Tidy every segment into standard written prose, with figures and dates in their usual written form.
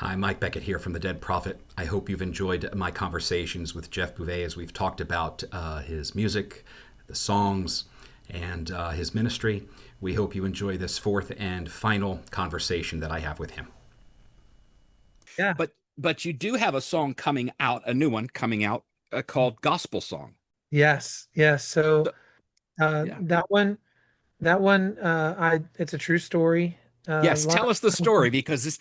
Hi, Mike Beckett here from The Dead Prophet. I hope you've enjoyed my conversations with Jeff Beauvais as we've talked about his music, the songs, and his ministry. We hope you enjoy this fourth and final conversation that I have with him. Yeah. But you do have a song coming out, a new one coming out called Gospel Song. Yes. Yes. So So, yeah. that one, it's a true story. A Yes, lot tell us the of, story because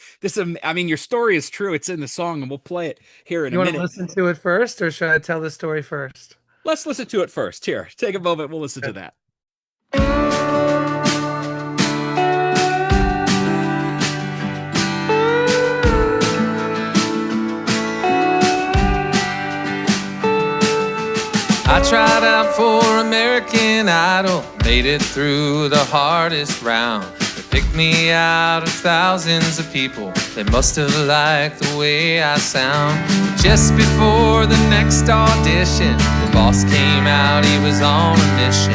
I mean, your story is true. It's in the song, and we'll play it here in a you want to minute. listen to it first, or should I tell the story first? Let's listen to it first. Here, take a moment. We'll listen to Okay. that. I tried out for American Idol, made it through the hardest round. They picked me out of thousands of people. They must have liked the way I sound. But just before the next audition, the boss came out, he was on a mission.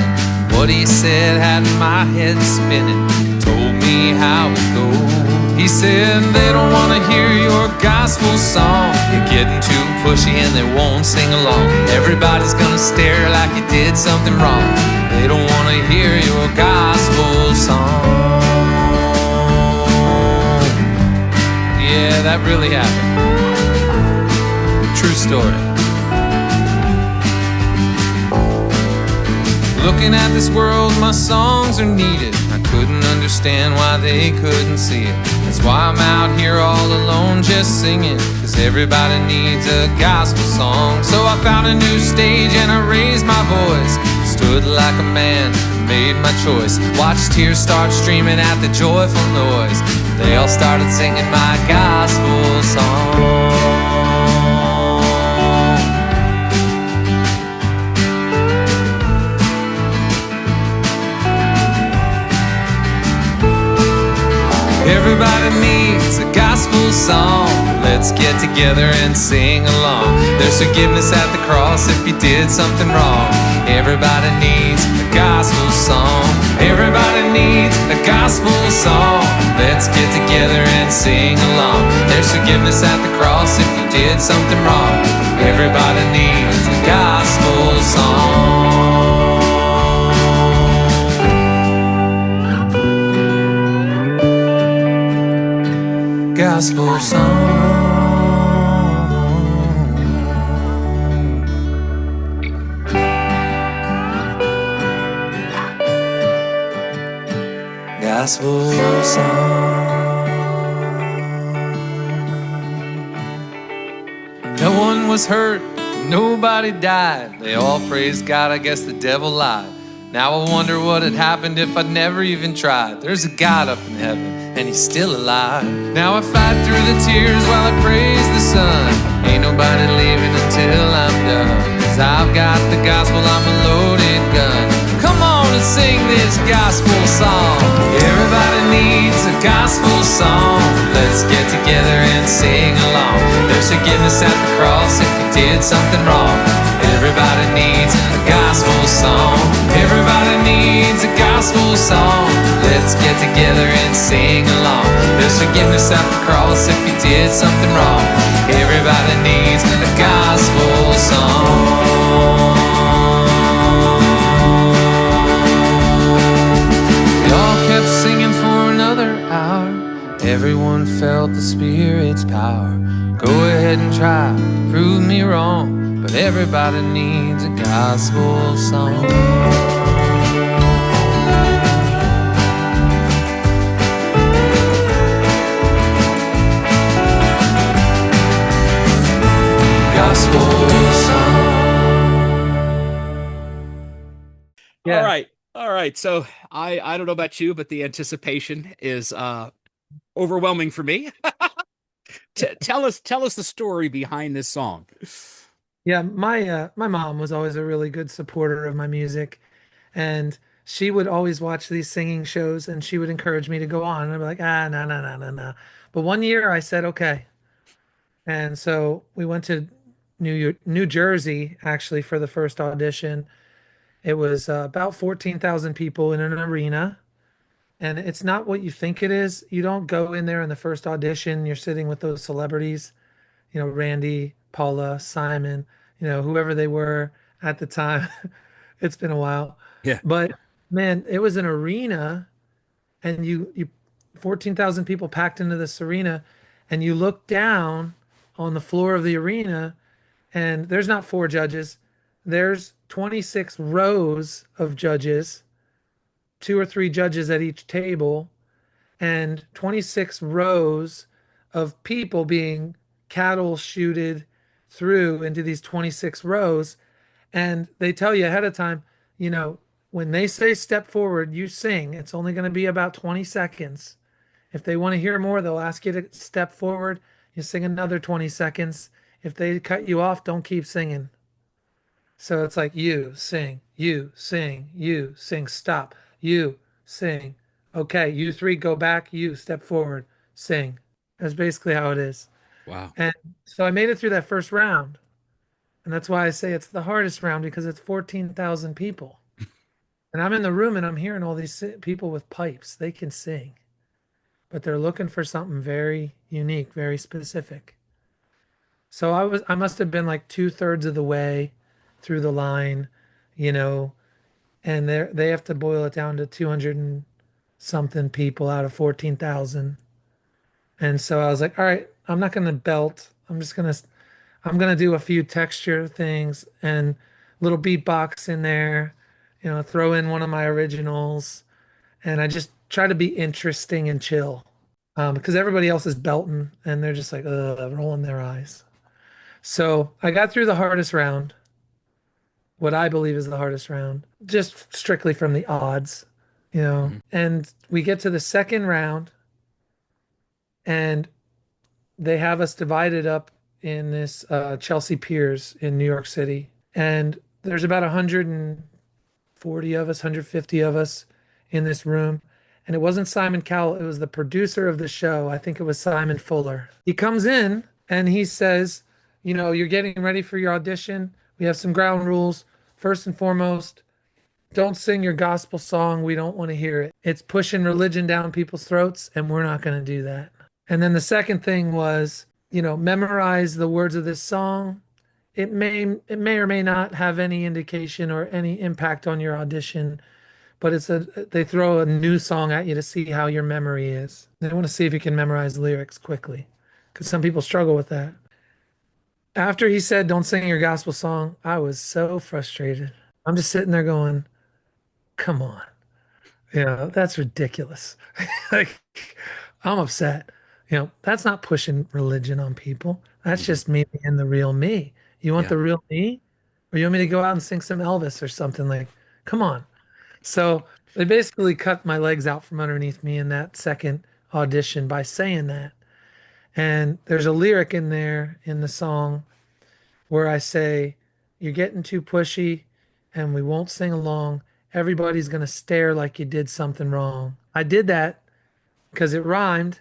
What he said had my head spinning, told me how it goes. He said, they don't want to hear your gospel song. You're getting too pushy and they won't sing along. Everybody's gonna stare like you did something wrong. They don't want to hear your gospel song. Yeah, that really happened. True story. Looking at this world, my songs are needed. I couldn't understand why they couldn't see it. That's why I'm out here all alone just singing, 'cause everybody needs a gospel song. So I found a new stage and I raised my voice, stood like a man, made my choice. Watched tears start streaming at the joyful noise. They all started singing my gospel song. Everybody needs a gospel song. Let's get together and sing along. There's forgiveness at the cross if you did something wrong. Everybody needs a gospel song. Everybody needs a gospel song. Let's get together and sing along. There's forgiveness at the cross if you did something wrong. Everybody needs a gospel song. Gospel song. Gospel song. No one was hurt, nobody died. They all praised God, I guess the devil lied. Now I wonder what had happened if I'd never even tried. There's a God up in heaven, and he's still alive. Now I fight through the tears while I praise the sun. Ain't nobody leaving until I'm done, 'cause I've got the gospel, I'm a loaded gun. Come on and sing this gospel song. Everybody needs a gospel song. Let's get together and sing along. There's forgiveness at the cross if you did something wrong. Everybody needs a gospel song. Everybody needs a gospel song. Let's get together and sing along. There's forgiveness at the cross if you did something wrong. Everybody needs a gospel song. We all kept singing for another hour. Everyone felt the Spirit's power. Go ahead and try, prove me wrong, but everybody needs a gospel song. Gospel song. Yeah. All right. So I don't know about you, but the anticipation is overwhelming for me. Tell us the story behind this song. Yeah, my mom was always a really good supporter of my music, and she would always watch these singing shows, and she would encourage me to go on. And I'd be like, no, no, no, no, no. But one year I said, okay. And so we went to New Jersey actually for the first audition. It was about 14,000 people in an arena, And it's not what you think it is. You don't go in there in the first audition, you're sitting with those celebrities, Randy, Paula, Simon, whoever they were at the time. It's been a while. Yeah. But man, it was an arena, and you 14,000 people packed into this arena, and you look down on the floor of the arena, and there's not four judges. There's 26 rows of judges, two or three judges at each table, and 26 rows of people being cattle shooted through into these 26 rows. And they tell you ahead of time, you know, when they say step forward, you sing. It's only going to be about 20 seconds. If they want to hear more, they'll ask you to step forward. You sing another 20 seconds. If they cut you off, don't keep singing. So it's like you sing, you sing, you sing, stop, you sing. Okay, you three go back, you step forward, sing. That's basically how it is. Wow. And so I made it through that first round. And that's why I say it's the hardest round, because it's 14,000 people. And I'm in the room and I'm hearing all these people with pipes. They can sing, but they're looking for something very unique, very specific. So I must have been like 2/3 of the way through the line, you know, and they have to boil it down to 200 and something people out of 14,000. And so I was like, all right, I'm not going to belt. I'm going to do a few texture things and little beatbox in there, throw in one of my originals. And I just try to be interesting and chill, because everybody else is belting and they're just like, rolling their eyes. So I got through the hardest round, what I believe is the hardest round, just strictly from the odds, and we get to the second round, and they have us divided up in this Chelsea Piers in New York City. And there's about 140 of us, 150 of us in this room. And it wasn't Simon Cowell, it was the producer of the show. I think it was Simon Fuller. He comes in and he says, you're getting ready for your audition. We have some ground rules. First and foremost, don't sing your gospel song. We don't want to hear it. It's pushing religion down people's throats, and we're not going to do that. And then the second thing was, memorize the words of this song. It may or may not have any indication or any impact on your audition, but they throw a new song at you to see how your memory is. They want to see if you can memorize lyrics quickly, because some people struggle with that. After he said, don't sing your gospel song, I was so frustrated. I'm just sitting there going, come on. That's ridiculous. Like, I'm upset. That's not pushing religion on people. That's just me being the real me. You want the real me? Or you want me to go out and sing some Elvis or something? Like, come on. So they basically cut my legs out from underneath me in that second audition by saying that. And there's a lyric in there in the song where I say, you're getting too pushy and we won't sing along. Everybody's going to stare like you did something wrong. I did that because it rhymed,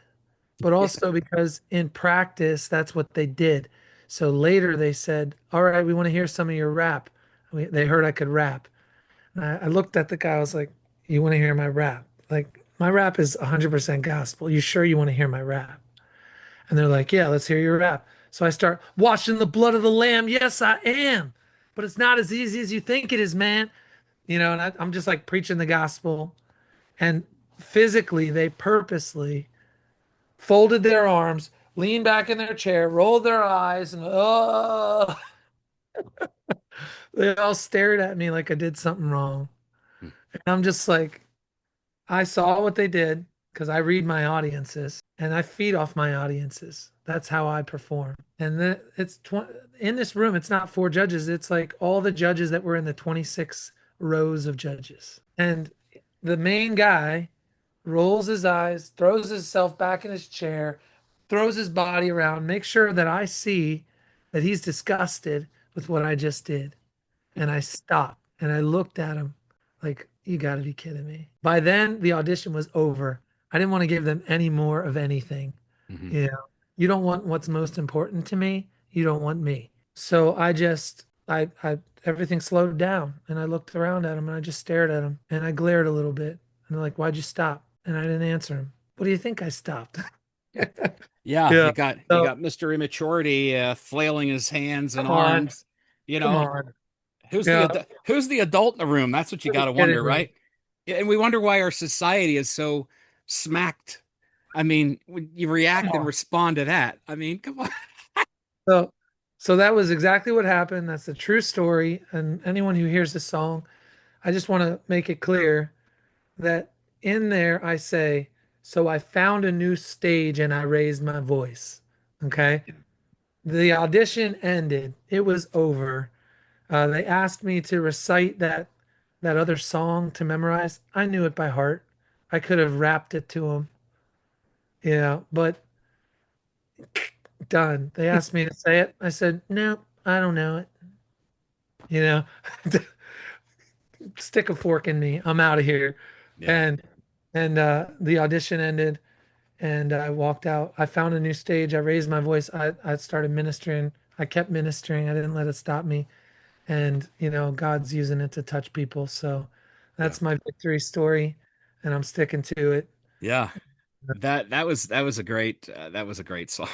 but also because in practice, that's what they did. So later they said, all right, we want to hear some of your rap. They heard I could rap. And I looked at the guy, I was like, you want to hear my rap? Like, my rap is 100% gospel. You sure you want to hear my rap? And they're like, yeah, let's hear your rap. So I start washing the blood of the lamb. Yes, I am. But it's not as easy as you think it is, man. And I'm just like preaching the gospel. And physically, they purposely folded their arms, leaned back in their chair, rolled their eyes, and they all stared at me like I did something wrong. And I'm just like, I saw what they did because I read my audiences and I feed off my audiences. That's how I perform. And in this room, it's not four judges. It's like all the judges that were in the 26 rows of judges. And the main guy rolls his eyes, throws himself back in his chair, throws his body around, makes sure that I see that he's disgusted with what I just did. And I stopped and I looked at him like, you got to be kidding me. By then, the audition was over. I didn't want to give them any more of anything. You don't want what's most important to me. You don't want me. So I everything slowed down and I looked around at him and I just stared at him and I glared a little bit. And they're like, why'd you stop? And I didn't answer him. What do you think I stopped? Yeah, Yeah. you So got Mr. Immaturity flailing his hands and come on, arms. You come know, on. Yeah. who's the adult in the room? That's what you got You're to kidding wonder, me. right? Yeah, and we wonder why our society is so smacked. I mean, when you Come react and on. respond to that. I mean, come on. So, so that was exactly what happened. That's the true story. And anyone who hears this song, I just want to make it clear that in there I say, so I found a new stage and I raised my voice. Okay. The audition ended. It was over. They asked me to recite that other song to memorize. I knew it by heart. I could have rapped it to them. Yeah, but done. They asked me to say it. I said, no, I don't know it. You know, stick a fork in me. I'm out of here. Yeah, And the audition ended and I walked out. I found a new stage. I raised my voice. I started ministering. I kept ministering. I didn't let it stop me. And God's using it to touch people. So yeah, that's my victory story, and I'm sticking to it. yeah. That was a great song.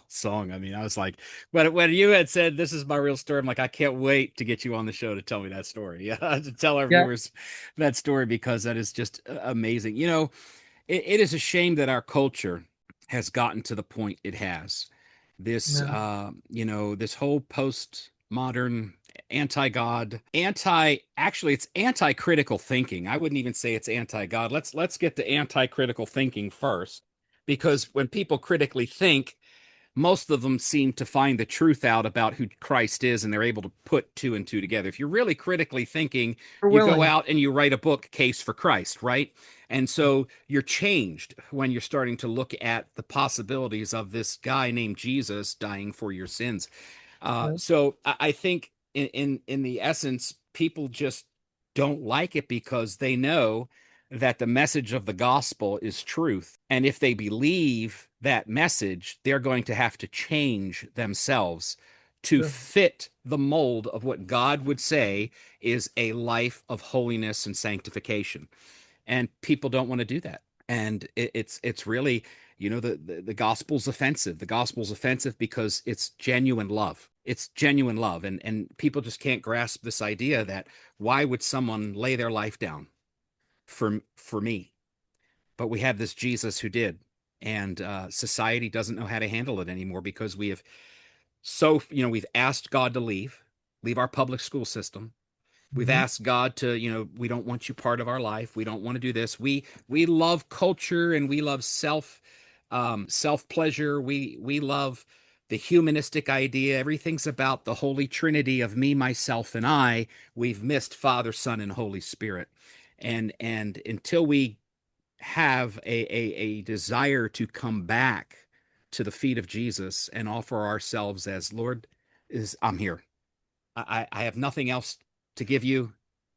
Song. I mean, I was like, when you had said this is my real story, I'm like, I can't wait to get you on the show to tell me that story. Yeah, to tell our Yeah, viewers that story because that is just amazing. It is a shame that our culture has gotten to the point it has. This, no, this whole post-modern anti-God, actually it's anti-critical thinking. I wouldn't even say it's anti-God. Let's get to anti-critical thinking first, because when people critically think, most of them seem to find the truth out about who Christ is, and they're able to put two and two together. If you're really critically thinking, we're you go willing. out and you write a book, Case for Christ, right? And so you're changed when you're starting to look at the possibilities of this guy named Jesus dying for your sins. Yeah, So I think in the essence, people just don't like it because they know that the message of the gospel is truth. And if they believe that message, they're going to have to change themselves to sure. fit the mold of what God would say is a life of holiness and sanctification. And people don't want to do that. And it's really, the gospel's offensive. The gospel's offensive because it's genuine love. It's genuine love. And people just can't grasp this idea that why would someone lay their life down for me? But we have this Jesus who did. And society doesn't know how to handle it anymore because we've asked God to leave our public school system. We've Hmm. asked God to, we don't want you part of our life. We don't want to do this. We love culture and we love self pleasure. We love the humanistic idea. Everything's about the Holy Trinity of me, myself, and I. We've missed Father, Son, and Holy Spirit. And until we have a desire to come back to the feet of Jesus and offer ourselves as Lord, is I'm here. I have nothing else to give you,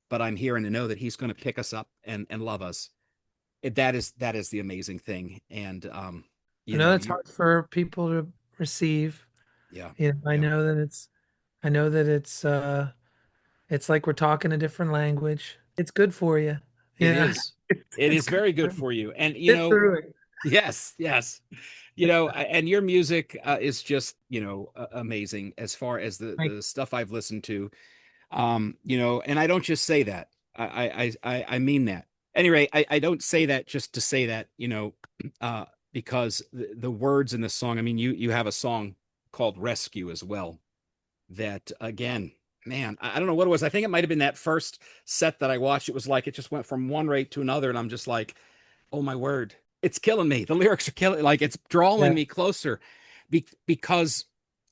but I'm here and to know that he's going to pick us up and love us. That is the amazing thing. And I know it's you hard for people to receive. yeah, I yeah. know that it's like we're talking a different language. It's good for you. It Yeah, is. it's, It it's is good. very good for you. And Get through it. yes, yes. And your music is just, amazing as far as Like, the stuff I've listened to. And I don't just say that. I mean that. Anyway, I don't say that just to say that, because the words in the song, I mean, you have a song called Rescue as well. That again, man, I don't know what it was. I think it might have been that first set that I watched. It was like it just went from one rate to another, and I'm just like, oh my word, it's killing me. The lyrics are killing, like it's drawing yeah, me closer, because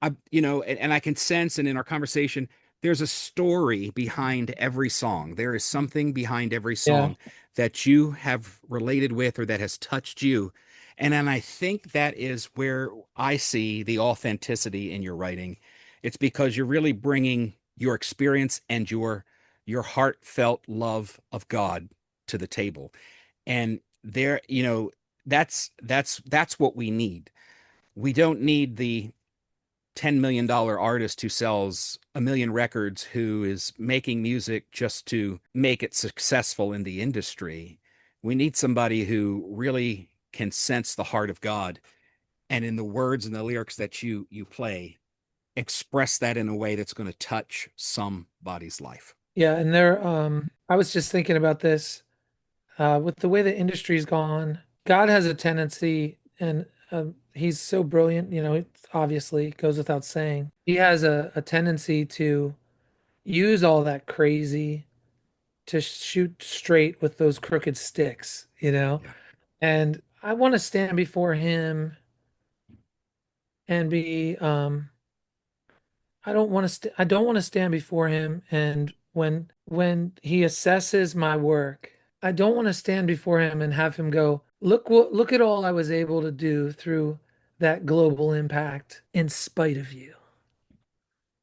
and I can sense, and in our conversation, there's a story behind every song. There is something behind every yeah. song that you have related with or that has touched you. And then I think that is where I see the authenticity in your writing. It's because you're really bringing your experience and your heartfelt love of God to the table. And there, that's what we need. We don't need the $10 million artist who sells a million records who is making music just to make it successful in the industry. We need somebody who really can sense the heart of God, and in the words and the lyrics that you play, express that in a way that's going to touch somebody's life. Yeah, and I was just thinking about this with the way the industry's gone. God has a tendency, and he's so brilliant, it obviously goes without saying. He has a tendency to use all that crazy to shoot straight with those crooked sticks. Yeah. And I want to stand before him and be I don't want to stand before him, and when he assesses my work, I don't want to stand before him and have him go, look at all I was able to do through that global impact in spite of you.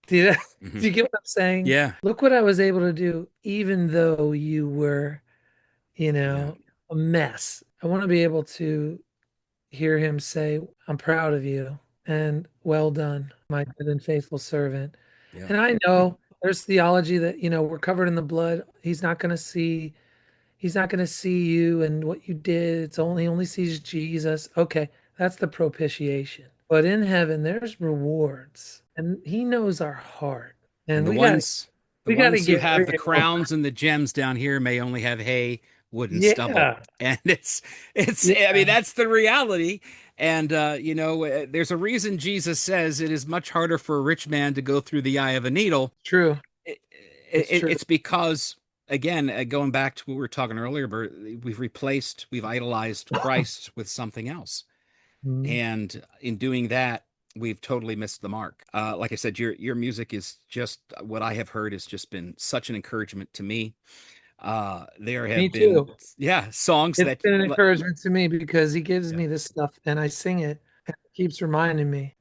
Do you, Hmm. do you get what I'm saying? Yeah. Look what I was able to do even though you were, you Yeah. know, a mess. I want to be able to hear him say, I'm proud of you and well done, my good and faithful servant. Yeah. And I know there's theology that, we're covered in the blood. He's not going to see you and what you did. He only sees Jesus. Okay, that's the propitiation. But in heaven, there's rewards, and he knows our heart. And And the we got ones the we got to ones who get have the real. crowns and the gems down here may only have hay, wood, and stubble. Yeah. And it's I Yeah, mean, that's the reality. And there's a reason Jesus says it is much harder for a rich man to go through the eye of a needle. true. It, It's true. it's because, again, going back to what we were talking earlier, Bert, we've idolized Christ with something else. Mhm. And in doing that, we've totally missed the mark. Like I said, your music is just what I have heard has just been such an encouragement to me. There Me have been, too. yeah, songs It's that been an encouragement to me because he gives yeah, me this stuff and I sing it and it keeps reminding me,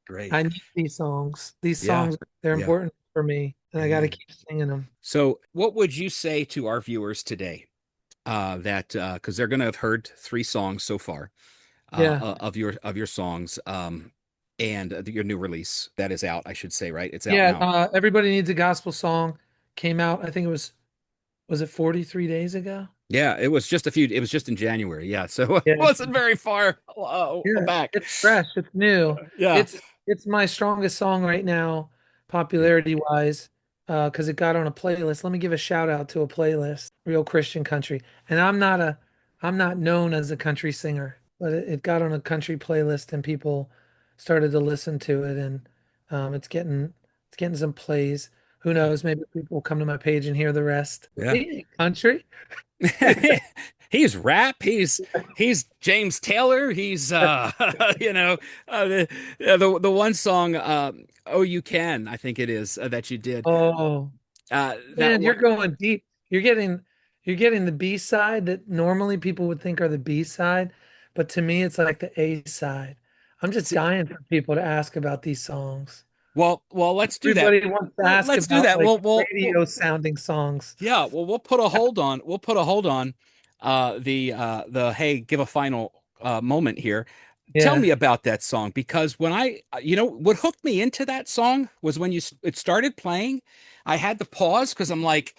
great. I need these songs. These Yeah, songs, they're yeah, important for me and I got to amen. keep singing them. So, what would you say to our viewers today? That because they're going to have heard three songs so far Yeah. of your songs, and your new release that is out. I should say, right? It's out Yeah. now. Everybody Needs a Gospel Song came out. I think was it 43 days ago? Yeah, it was just in January. Yeah, so it Yeah. wasn't very far Yeah, back. it's fresh, it's new. Yeah, It's my strongest song right now, popularity wise, because it got on a playlist. Let me give a shout out to a playlist, Real Christian Country. And I'm not known as a country singer, but it got on a country playlist and people started to listen to it, and it's getting some plays. Who knows? Maybe people will come to my page and hear the rest. yeah. He ain't country. He's rap. He's James Taylor. He's the one song, "Oh You Can," I think it is, that you did. Oh. That Man, you're one. going deep. You're getting the B side that normally people would think are the B side, but to me it's like the A side. I'm just See, dying for people to ask about these songs. well, let's do that. Everybody wants to ask Let's do about that. like We'll radio sounding songs. Yeah, well, we'll put a hold on. We'll put a hold on the hey, give a final moment here. Tell Yeah. me about that song, because when what hooked me into that song was when it started playing, I had to pause because I'm like,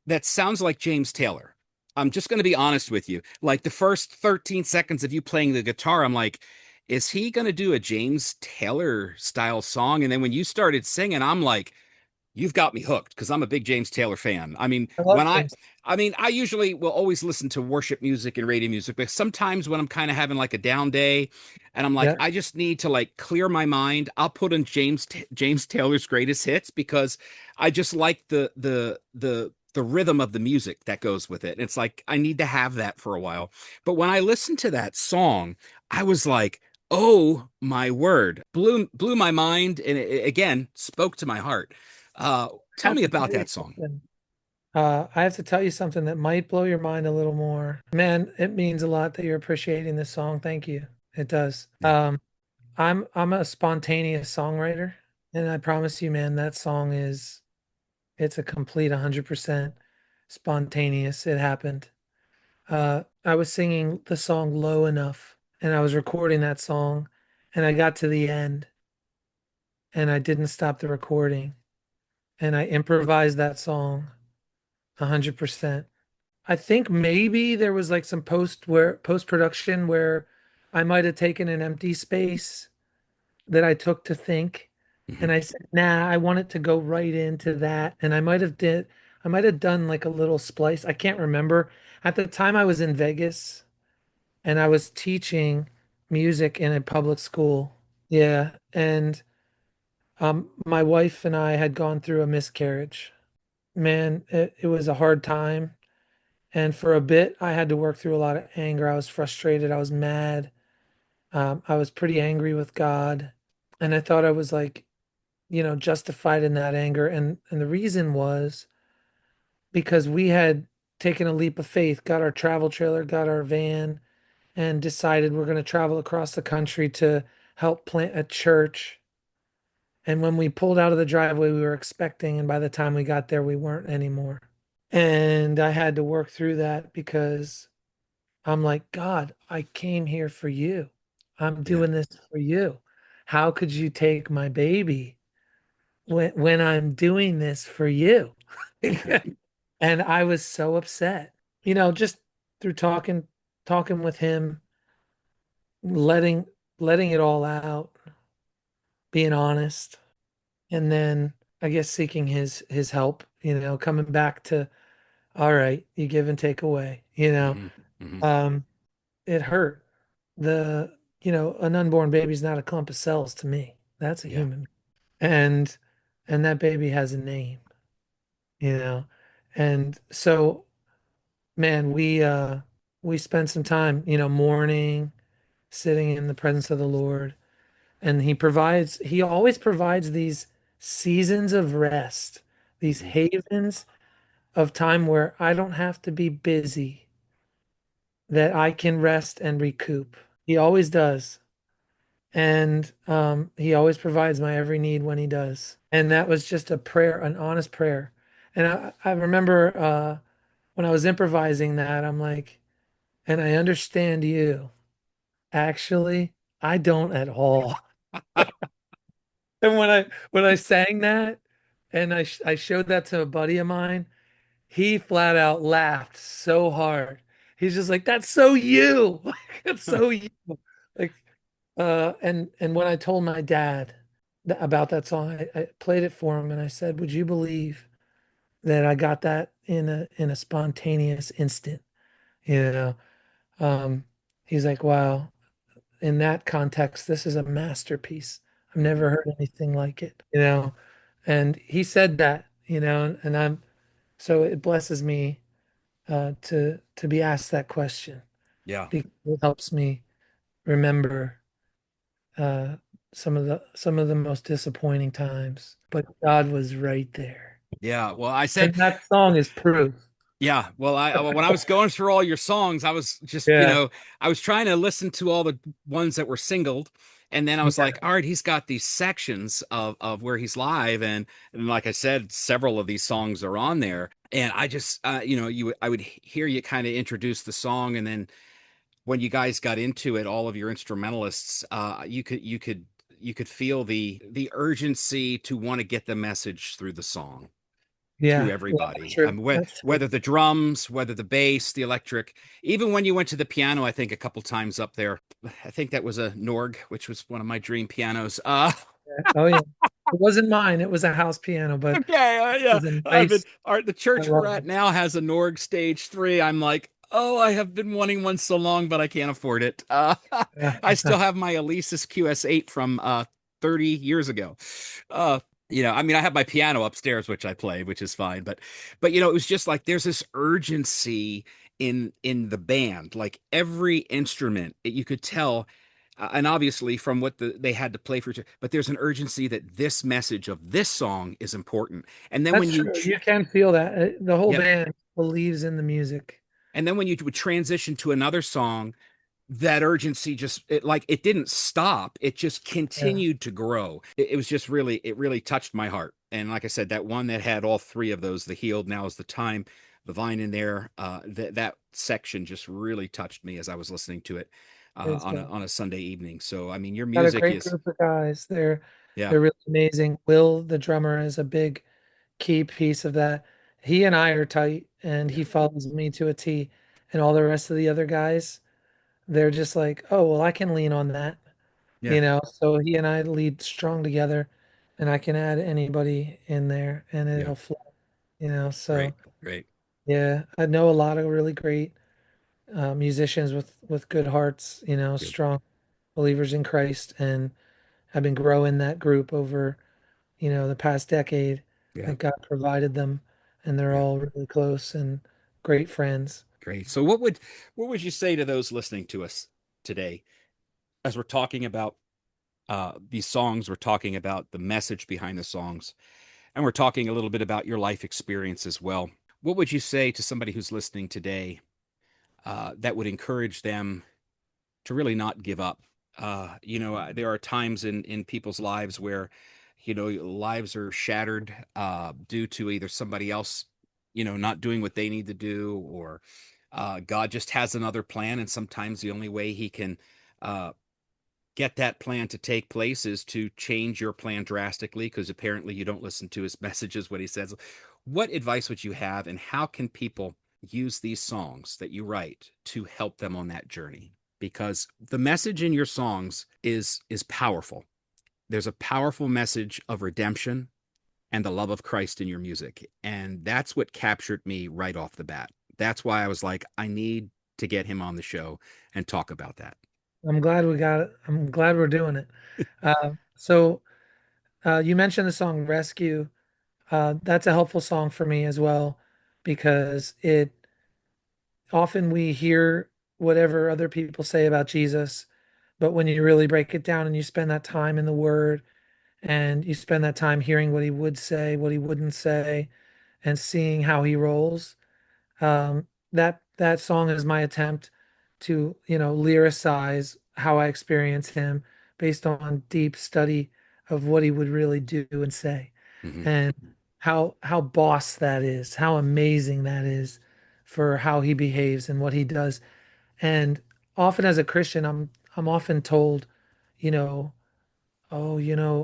that sounds like James Taylor. I'm just going to be honest with you. Like the first 13 seconds of you playing the guitar, I'm like, is he going to do a James Taylor style song? And then when you started singing, I'm like, you've got me hooked because I'm a big James Taylor fan. I mean, I love James. I usually will always listen to worship music and radio music, but sometimes when I'm kind of having like a down day and I'm like, Yeah. I just need to like clear my mind, I'll put in James Taylor's greatest hits because I just like the rhythm of the music that goes with it. And it's like I need to have that for a while. But when I listened to that song, I was like, oh my word, blew my mind, and it again spoke to my heart. I Tell have me to tell about you that song. something. I have to tell you something that might blow your mind a little more. Man, it means a lot that you're appreciating this song. Thank you. It does. Yeah. I'm a spontaneous songwriter, and I promise you, man, that song it's a complete 100% spontaneous. It happened. I was singing the song low enough, and I was recording that song, and I got to the end, and I didn't stop the recording, and I improvised that song 100%. I think maybe there was like some post production where I might have taken an empty space that I took to think, Mhm. and I said, "Nah, I want it to go right into that." And I might have done like a little splice. I can't remember. At the time, I was in Vegas and I was teaching music in a public school. Yeah, and my wife and I had gone through a miscarriage. Man, it was a hard time. And for a bit, I had to work through a lot of anger. I was frustrated. I was mad. I was pretty angry with God. And I thought I was like, justified in that anger. And the reason was because we had taken a leap of faith, got our travel trailer, got our van, and decided we're going to travel across the country to help plant a church. And when we pulled out of the driveway, we were expecting, and by the time we got there, we weren't anymore. And I had to work through that because I'm like, God, I came here for you. I'm Yeah. doing this for you. How could you take my baby when I'm doing this for you? And I was so upset, just through talking with him, letting letting it all out, being honest, and then I guess seeking his help, coming back to, all right, you give and take away, Hmm. Hmm. um, it hurt. An unborn baby's not a clump of cells to me. That's a Yeah. human. And and that baby has a name, you know. And so, man, we spent some time, mourning, sitting in the presence of the Lord. And he always provides these seasons of rest, these Hmm. havens of time where I don't have to be busy, that I can rest and recoup. He always does. And he always provides my every need when he does. And that was just a prayer, an honest prayer. And I remember when I was improvising that, I'm like, and I understand you. Actually, I don't at all. And when I sang that and I showed that to a buddy of mine, he flat out laughed so hard. He's just like, "That's so you." Like, that's so you. Like, and when I told my dad about that song, I played it for him and I said, "Would you believe that I got that in a spontaneous instant?" You know, um, he's like, "Wow, in that context, this is a masterpiece. I've Hmm. never heard anything like it." And he said that, and I'm so it blesses me to be asked that question Yeah. because it helps me remember uh, some of the most disappointing times, but God was right there. Yeah. Well, I said, And that song is proof. yeah. Well, when I was going through all your songs, I was just, Yeah. I was trying to listen to all the ones that were singled. And then I was Yeah. like, all right, he's got these sections of where he's live. And like I said, several of these songs are on there. And I just, I would hear you kind of introduce the song. And then when you guys got into it, all of your instrumentalists, you could feel the urgency to want to get the message through the song to Yeah. Yeah, that's everybody. I true. mean, That's true. whether the drums, whether the bass, the electric, even when you went to the piano, I think a couple times up there, I think that was a Norg, which was one of my dream pianos. Oh yeah. It wasn't mine. It was a house piano, but Okay, it yeah, was a I've been. nice. All right, the I church we're love at it. now has a Norg Stage 3. I'm like, oh, I have been wanting one so long, but I can't afford it. I still have my Alesis QS8 from 30 years ago. Uh, I mean, I have my piano upstairs, which I play, which is fine. But it was just like there's this urgency in the band, like every instrument, you could tell and obviously from what they had to play for, but there's an urgency that this message of this song is important. And then when That's you true. You can feel that. The whole yeah, band believes in the music. and then when you would transition to another song, that urgency just it didn't stop, it just Yeah, continued to grow. It was just really, it really touched my heart. And like I said, that one that had all three of those, the healed, now is the time, the vine in there, that section just really touched me as I was listening to it it's on a good. Sunday evening. So I mean, your Got a music great is, group of guys. They're yeah. they're really amazing. Will, the drummer, is a big key piece of that. he and I are tight, and Yeah. he follows me to a T. And all the rest of the other guys, they're just like, oh, well, I can lean on that, Yeah. So he and I lead strong together, and I can add anybody in there, and Yeah. it'll flow, Great. So Great. yeah, I know a lot of really great musicians with good hearts, Good. strong believers in Christ, and I've been growing that group over, the past decade. Yeah. That God provided them, and they're Yeah. all really close and great friends. Great. So what would you say to those listening to us today as we're talking about these songs, we're talking about the message behind the songs, and we're talking a little bit about your life experience as well. What would you say to somebody who's listening today that would encourage them to really not give up? There are times in people's lives where, lives are shattered due to either somebody else, not doing what they need to do, or God just has another plan, and sometimes the only way He can uh, get that plan to take place is to change your plan drastically because apparently you don't listen to his messages, what he says. What advice would you have, and how can people use these songs that you write to help them on that journey? Because the message in your songs is powerful. There's a powerful message of redemption and the love of Christ in your music, and that's what captured me right off the bat. That's why I was like, I need to get him on the show and talk about that. I'm glad we got it. I'm glad we're doing it. So you mentioned the song Rescue. That's a helpful song for me as well because it often we hear whatever other people say about Jesus, but when you really break it down and you spend that time in the Word and you spend that time hearing what he would say, what he wouldn't say, and seeing how he rolls, that song is my attempt to, lyricize how I experience him based on deep study of what he would really do and say, Mm-hmm. and how boss that is, how amazing that is for how he behaves and what he does. And often as a Christian, I'm often told, you know, oh, you're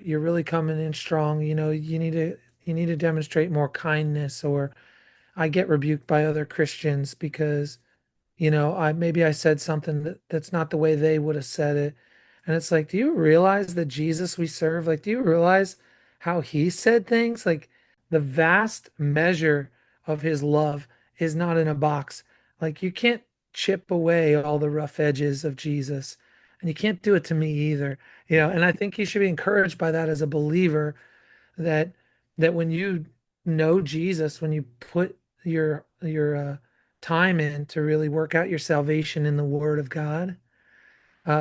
really coming in strong, you need to demonstrate more kindness, or I get rebuked by other Christians because I said something that's not the way they would have said it. And it's like, do you realize the Jesus we serve? Like, do you realize how he said things? Like, the vast measure of his love is not in a box. Like, you can't chip away all the rough edges of Jesus, and you can't do it to me either. And I think you should be encouraged by that as a believer, that when you know Jesus, when you put your time in to really work out your salvation in the Word of God,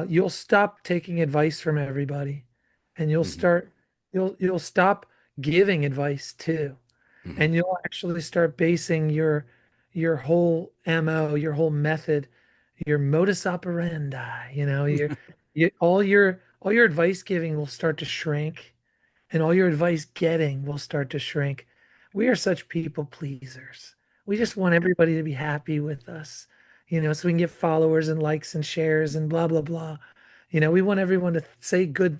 you'll stop taking advice from everybody, and Mm-hmm. you'll stop giving advice too, Mm-hmm. and you'll actually start basing your whole MO, your whole method, your modus operandi. All your advice giving will start to shrink, and all your advice getting will start to shrink. We are such people pleasers. We Yeah. just want everybody to be happy with us, so we can get followers and likes and shares and blah blah blah. We want everyone to say good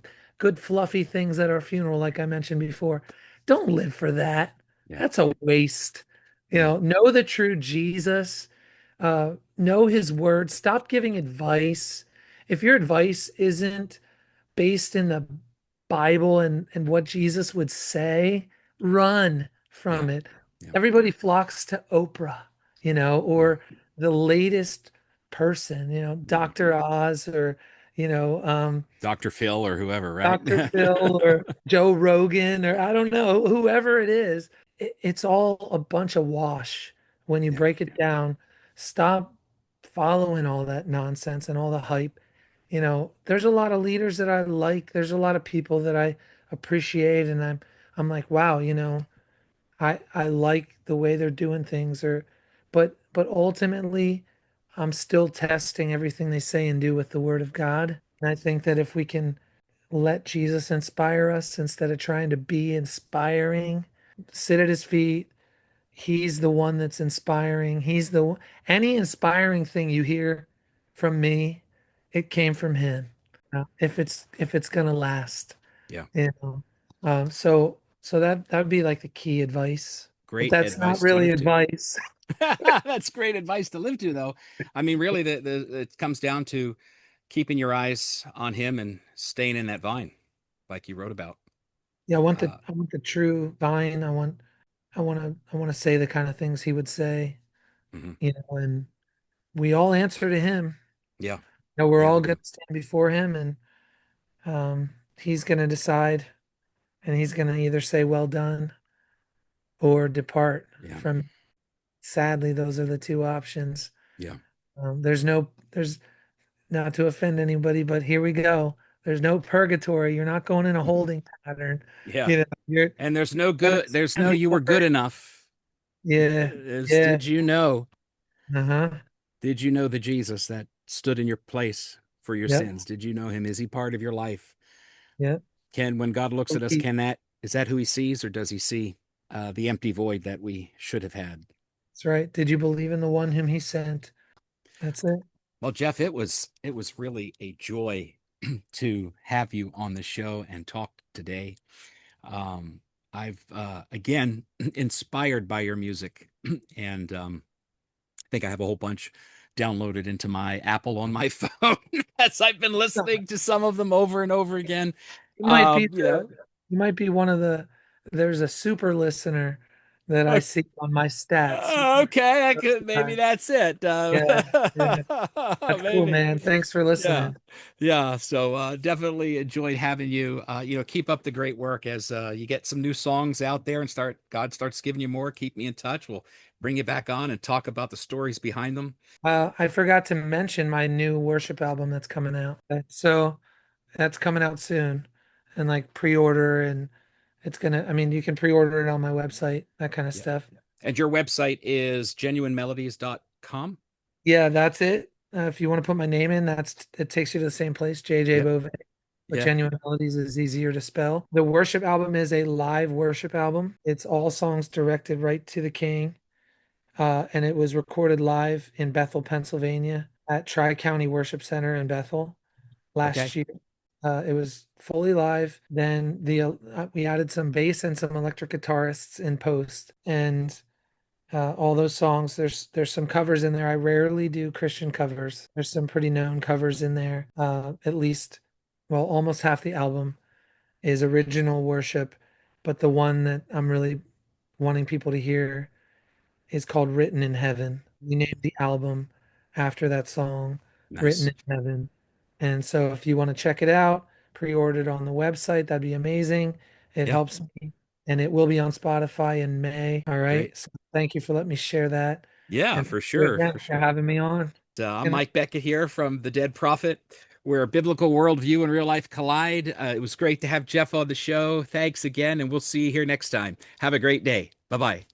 fluffy things at our funeral, like I mentioned before. Don't live for that. Yeah. That's a waste. Yeah. Know the true Jesus. Know his word. Stop giving advice. If your advice isn't based in the Bible and what Jesus would say, run Yeah. from it. Yeah. Everybody flocks to Oprah, Yeah. or the latest person, Mhm. Dr. Oz, or, you know, um, Dr. Phil or whoever, right? Dr. Phil, or Joe Rogan, or I don't know, whoever it is. It's all a bunch of wash when you Yeah. break it down. Stop following all that nonsense and all the hype. There's a lot of leaders that I like. There's a lot of people that I appreciate, and I'm like, wow, I like the way they're doing things, but ultimately, I'm still testing everything they say and do with the Word of God. And I think that if we can let Jesus inspire us instead of trying to be inspiring, sit at his feet. He's the one that's inspiring. Any inspiring thing you hear from me, it came from him. If it's gonna last, Yeah. you know. So that would be like the key advice. But great that's not advice to really live to. advice. That's great advice to live to, though. I mean, really, it comes down to keeping your eyes on him and staying in that vine, like you wrote about. Yeah, Uh, I want the true vine. I want to say the kind of things he would say, mhm. and we all answer to him. Yeah, We're yeah, all we going do. to stand before him, and he's going to decide, and he's going to either say, "Well done," or depart Yeah, from. Sadly, those are the two options. yeah. There's not to offend anybody, but here we go. There's no purgatory. You're not going in a holding pattern. Yeah. You're And there's no gonna good, there's stand no you were before. good enough. Yeah, yeah, Did you know? uh-huh. Did you know the Jesus that stood in your place for your Yep, sins? Did you know him? Is he part of your life? yep. When God looks at us, Okay. is that who he sees, or does he see the empty void that we should have had? That's right. Did you believe in the one whom he sent? That's it. Well, Jeff, it was really a joy to have you on the show and talk today. Um, I've again inspired by your music, and I think I have a whole bunch downloaded into my Apple on my phone as I've been listening to some of them over and over again. You might be You know, you might be one of there's a super listener that I see on my stats. okay, I could maybe that's it. Yeah, yeah. That's cool, Maybe. man. Thanks for Yeah. listening. Yeah. So definitely enjoyed having you. Keep up the great work as you get some new songs out there and God starts giving you more. Keep me in touch. We'll bring you back on and talk about the stories behind them. I forgot to mention my new worship album that's coming out. So that's coming out soon, and like pre-order, and I mean, you can pre-order it on my website, that kind of Yeah. stuff. And your website is genuinemelodies.com. Yeah, that's it. If you want to put my name in, it takes you to the same place, JJ Yep. Beauvais. But Yeah. Genuine Melodies is easier to spell. The worship album is a live worship album. It's all songs directed right to the King. And it was recorded live in Bethel, Pennsylvania at Tri-County Worship Center in Bethel Okay. last year. It was fully live. Then we added some bass and some electric guitarists in post, and all those songs. There's some covers in there. I rarely do Christian covers. There's some pretty known covers in there. At least, well, almost half the album is original worship, but the one that I'm really wanting people to hear is called Written in Heaven. We named the album after that song, Written Nice. in Heaven. And so if you want to check it out, pre-order it on the website, that'd be amazing. It Yeah. helps me. And it will be on Spotify in May. All Great. right. So thank you for letting me share that. Yeah, And for thank you sure. again For for sure. having me on. I'm And Mike Beckett here from The Dead Prophet, where biblical worldview and real life collide. It was great to have Jeff on the show. Thanks again, and we'll see you here next time. Have a great day. Bye-bye.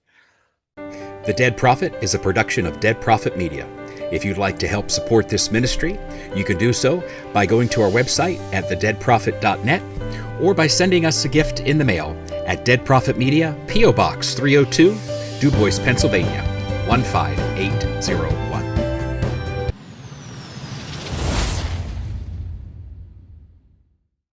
The Dead Prophet is a production of Dead Prophet Media. If you'd like to help support this ministry, you can do so by going to our website at thedeadprophet.net or by sending us a gift in the mail at Dead Prophet Media, P.O. Box 302, Du Bois, Pennsylvania, 15801.